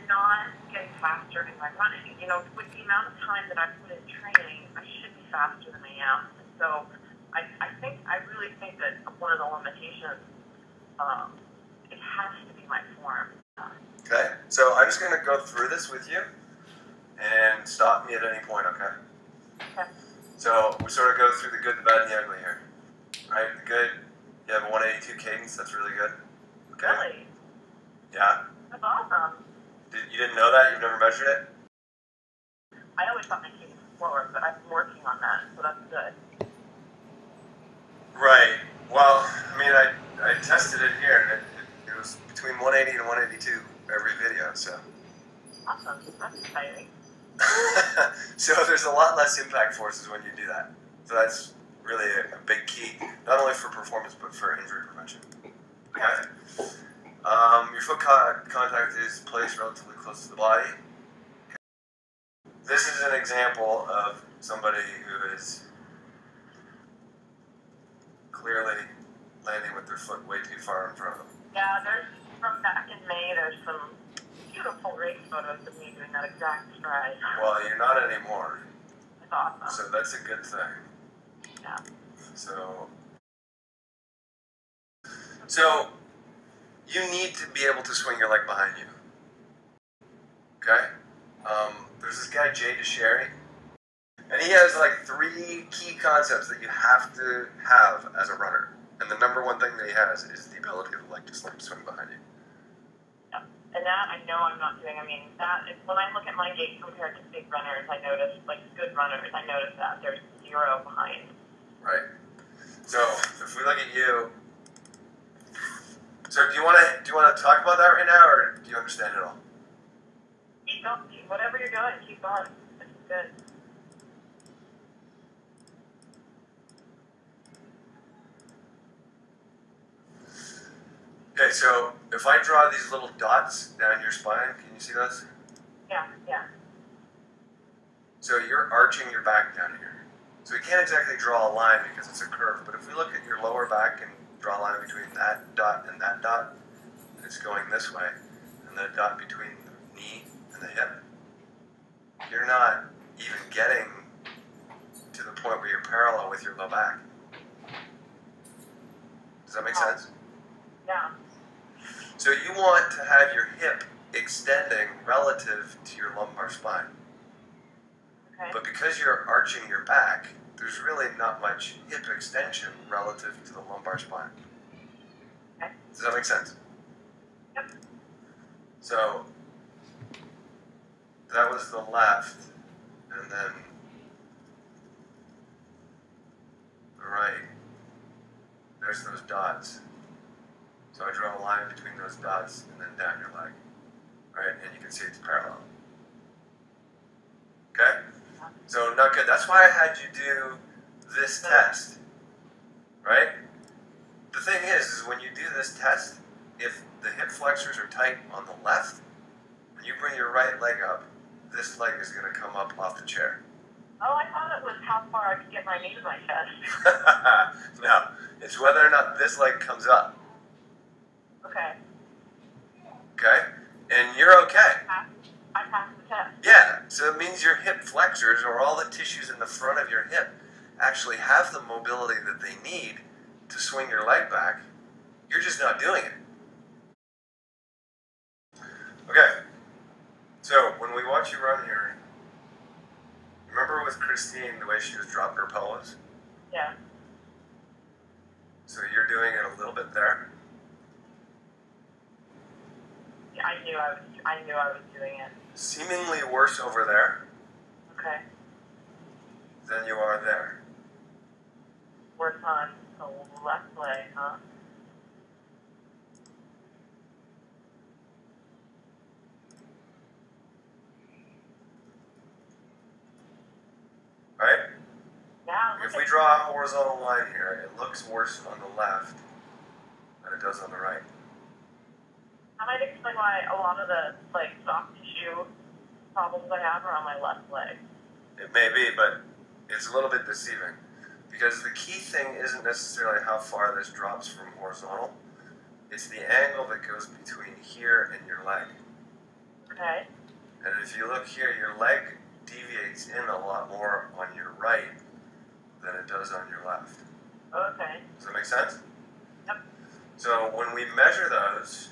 not getting faster in my running. You know, with the amount of time that I put in training, I should be faster than I am. And so I really think that one of the limitations, it has to be my form. Okay, so I'm just going to go through this with you and stop me at any point, okay? Okay. So we sort of go through the good, the bad, and the ugly here. Right? The good, you have a 182 cadence, that's really good. Okay. Really? Yeah? That's awesome. You didn't know that? You've never measured it? I always thought my cadence was slower, but I've been working on that, so that's good. Right. Well, I mean, I tested it here, and it was between 180 and 182 every video, so. Awesome. That's exciting. So there's a lot less impact forces when you do that. So that's really a big key, not only for performance, but for injury prevention. Okay? Your foot contact is placed relatively close to the body. Okay. This is an example of somebody who is clearly landing with their foot way too far in front of them. Yeah, from back in May, there's some beautiful race photos of me doing that exact stride. Well, you're not anymore. It's awesome. So that's a good thing. Yeah. So you need to be able to swing your leg behind you. Okay? There's this guy, Jay DeSherry, and he has like 3 key concepts that you have to have as a runner. And the number one thing that he has is the ability of the leg to swing behind you. Yeah. And that I know I'm not doing. I mean, that is, when I look at my gait compared to big runners, I notice, like good runners, I notice that there's 0 behind. Right. So if we look at you, so do you want to talk about that right now, or do you understand it all? Keep going. Whatever you're doing, keep going. This is good. Okay, so if I draw these little dots down your spine, can you see those? Yeah, yeah. So you're arching your back down here. So we can't exactly draw a line because it's a curve, but if we look at your lower back and draw a line between that dot, it's going this way, and the dot between the knee and the hip, you're not even getting to the point where you're parallel with your low back. Does that make sense? Yeah. So you want to have your hip extending relative to your lumbar spine. Okay. But because you're arching your back, there's really not much hip extension relative to the lumbar spine. Okay. Does that make sense? Yep. So that was the left, and then the right. There's those dots. So I draw a line between those dots and then down your leg. Right? And you can see it's parallel. Okay? So not good. That's why I had you do this test. Right? The thing is when you do this test, if the hip flexors are tight on the left, when you bring your right leg up, this leg is going to come up off the chair. Oh, I thought it was how far I could get my knee to my chest. No, it's whether or not this leg comes up. Okay. Okay? And you're okay. I passed the test. Yeah, so it means your hip flexors, or all the tissues in the front of your hip, actually have the mobility that they need to swing your leg back. You're just not doing it. Okay, so when we watch you run here, remember with Christine the way she was dropping her pelvis? Yeah. So you're doing it a little bit there. Yeah, I knew I was doing it. Seemingly worse over there Okay. than you are there. Worse on the left leg, huh? Right? Yeah. If we draw a horizontal line here, it looks worse on the left than it does on the right. That might explain why a lot of the soft tissue problems I have are on my left leg. It may be, but it's a little bit deceiving. Because the key thing isn't necessarily how far this drops from horizontal. It's the angle that goes between here and your leg. Okay. And if you look here, your leg deviates in a lot more on your right than it does on your left. Okay. Does that make sense? Yep. So when we measure those,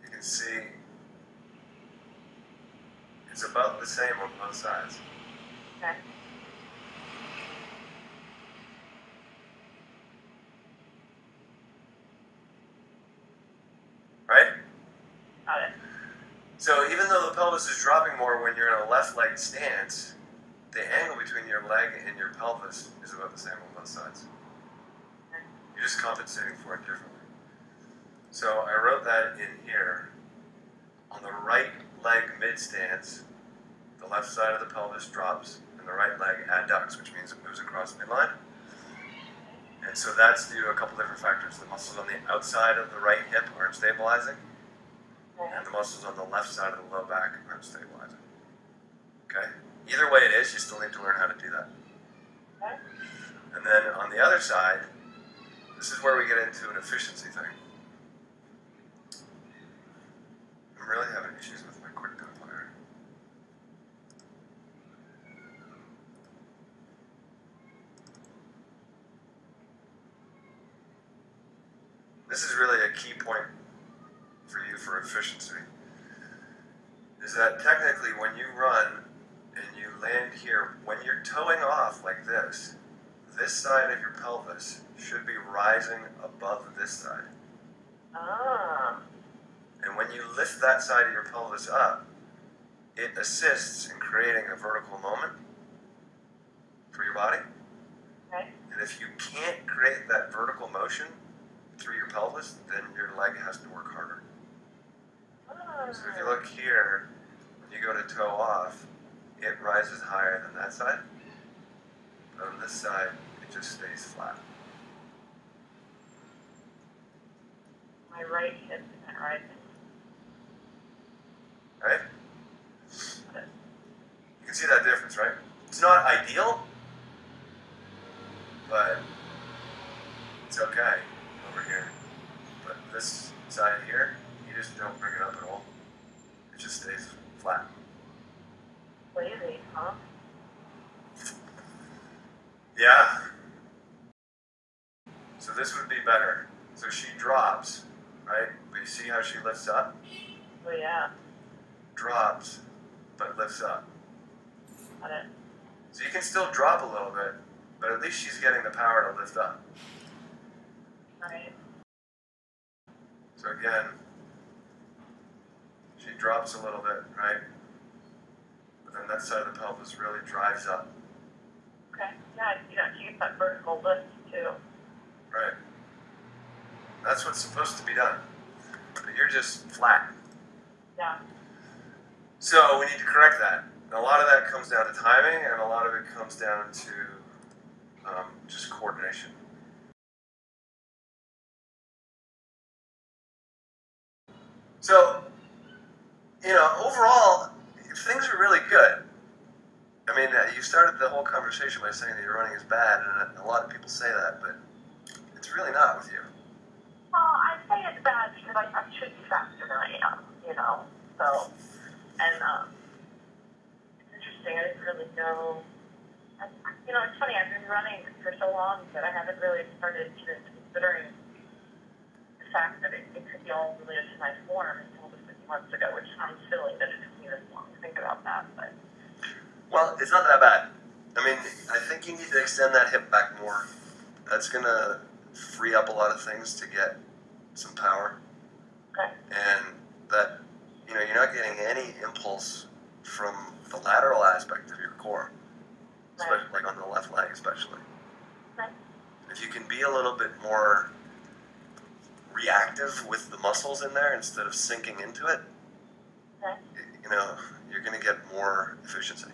you can see it's about the same on both sides. Okay. Right? Got it. So even though the pelvis is dropping more when you're in a left leg stance, the angle between your leg and your pelvis is about the same on both sides. Okay. You're just compensating for it differently. So I wrote that in here. On the right leg mid stance, the left side of the pelvis drops and the right leg adducts, which means it moves across midline. And so that's due to a couple different factors. The muscles on the outside of the right hip aren't stabilizing, and the muscles on the left side of the low back aren't stabilizing. Okay? Either way it is, you still need to learn how to do that. Okay. And then on the other side, this is where we get into an efficiency thing. I'm really having issues with my quick compiler. This is really a key point for you for efficiency. Is that technically when you run and you land here, when you're toeing off like this side of your pelvis should be rising above this side. Ah. And when you lift that side of your pelvis up, it assists in creating a vertical moment for your body. Okay. And if you can't create that vertical motion through your pelvis, then your leg has to work harder. Ah. So if you look here, when you go to toe off, it rises higher than that side. But on this side, it just stays flat. My right hip isn't rising. Right? You can see that difference, right? It's not ideal, but it's okay over here. But this side here, you just don't bring it up at all. It just stays flat. Lazy, huh? Yeah. So this would be better. So she drops, right? But you see how she lifts up? Oh yeah. Drops, but lifts up. Got it. So you can still drop a little bit, but at least she's getting the power to lift up. Right. So again, she drops a little bit, right? But then that side of the pelvis really drives up. Okay. Yeah, she gets that vertical lift too. Right. That's what's supposed to be done. But you're just flat. Yeah. So we need to correct that. And a lot of that comes down to timing, and a lot of it comes down to just coordination. So, overall, things are really good. I mean, you started the whole conversation by saying that your running is bad, and a lot of people say that, but it's really not with you. Well, I say it's bad because I should be faster than I am, So, and it's interesting. I didn't really know. It's funny. I've been running for so long that I haven't really started even considering the fact that it could be all related to my form until just 50 months ago, which sounds silly that it took me this long to think about that, but. Well, it's not that bad. I mean, I think you need to extend that hip back more. That's going to free up a lot of things to get some power. Okay. And that, you're not getting any impulse from the lateral aspect of your core, especially like on the left leg especially. Okay. If you can be a little bit more reactive with the muscles in there instead of sinking into it, Okay. you're going to get more efficiency.